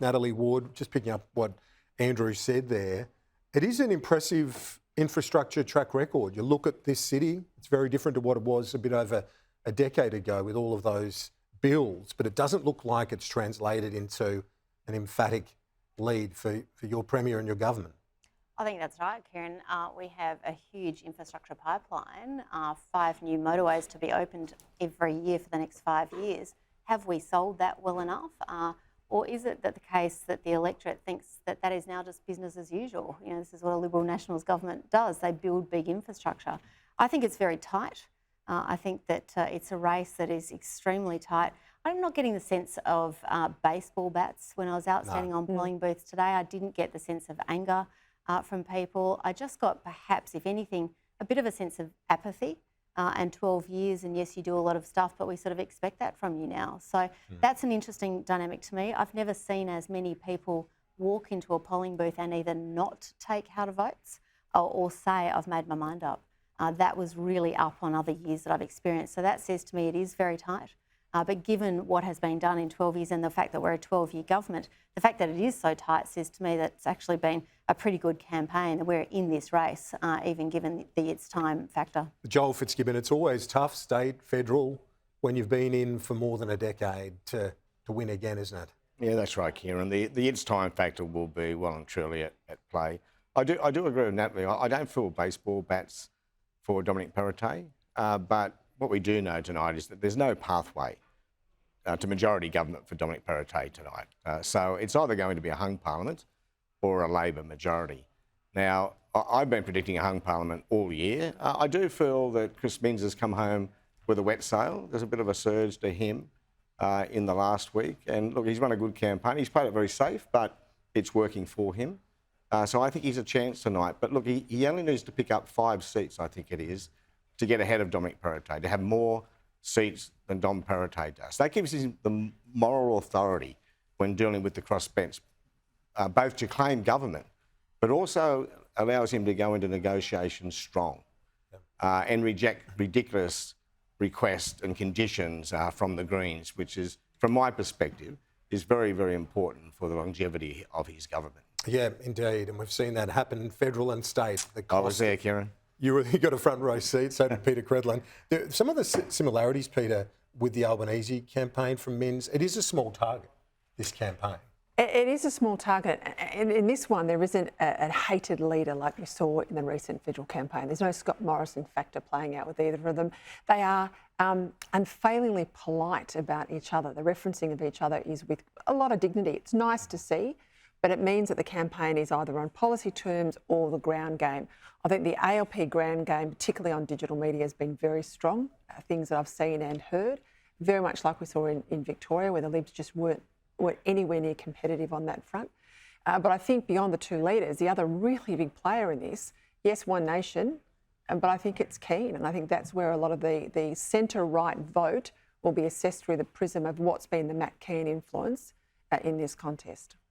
Natalie Ward, just picking up what Andrew said there, it is an impressive infrastructure track record. You look at this city, it's very different to what it was a bit over a decade ago with all of those bills, but it doesn't look like it's translated into an emphatic lead for your Premier and your government. I think that's right, Kieran. We have a huge infrastructure pipeline, 5 new motorways to be opened every year for the next 5 years. Have we sold that well enough? Or is it that the case that the electorate thinks that that is now just business as usual? You know, this is what a Liberal Nationals government does. They build big infrastructure. I think it's very tight. I think that it's a race that is extremely tight. I'm not getting the sense of baseball bats when I was out standing on polling booths today. I didn't get the sense of anger from people. I just got perhaps, if anything, a bit of a sense of apathy. And 12 years, and yes, you do a lot of stuff, but we sort of expect that from you now. So that's an interesting dynamic to me. I've never seen as many people walk into a polling booth and either not take how to votes or say, I've made my mind up. That was really up on other years that I've experienced. So that says to me it is very tight. But given what has been done in 12 years and the fact that we're a 12-year government, the fact that it is so tight says to me that it's actually been a pretty good campaign and we're in this race, even given the it's time factor. Joel Fitzgibbon, it's always tough, state, federal, when you've been in for more than a decade to win again, isn't it? Yeah, that's right, Kieran. The it's time factor will be well and truly at play. I do agree with Natalie. I don't feel baseball bats for Dominic Perrottet, but what we do know tonight is that there's no pathway to majority government for Dominic Perrottet tonight. So it's either going to be a hung parliament or a Labor majority. Now, I've been predicting a hung parliament all year. I do feel that Chris Minns has come home with a wet sail. There's a bit of a surge to him in the last week. And look, he's run a good campaign. He's played it very safe, but it's working for him. So I think he's a chance tonight. But look, he only needs to pick up 5 seats, I think it is, to get ahead of Dominic Perrottet, to have more seats than Dom Perrottet does. That gives him the moral authority when dealing with the crossbench, both to claim government, but also allows him to go into negotiations strong and reject ridiculous requests and conditions from the Greens, which is, from my perspective, is very, very important for the longevity of his government. Yeah, indeed, and we've seen that happen federal and state. I was there, Kieran. You got a front row seat, so did Peter Credlin. Some of the similarities, Peter, with the Albanese campaign from Minns, it is a small target, this campaign. It is a small target. In this one, there isn't a hated leader like we saw in the recent federal campaign. There's no Scott Morrison factor playing out with either of them. They are unfailingly polite about each other. The referencing of each other is with a lot of dignity. It's nice to see, but it means that the campaign is either on policy terms or the ground game. I think the ALP ground game, particularly on digital media, has been very strong. Things that I've seen and heard, very much like we saw in Victoria, where the Libs just weren't anywhere near competitive on that front. But I think beyond the two leaders, the other really big player in this, yes, One Nation, but I think it's Keen. And I think that's where a lot of the centre-right vote will be assessed through the prism of what's been the Matt Keane influence in this contest.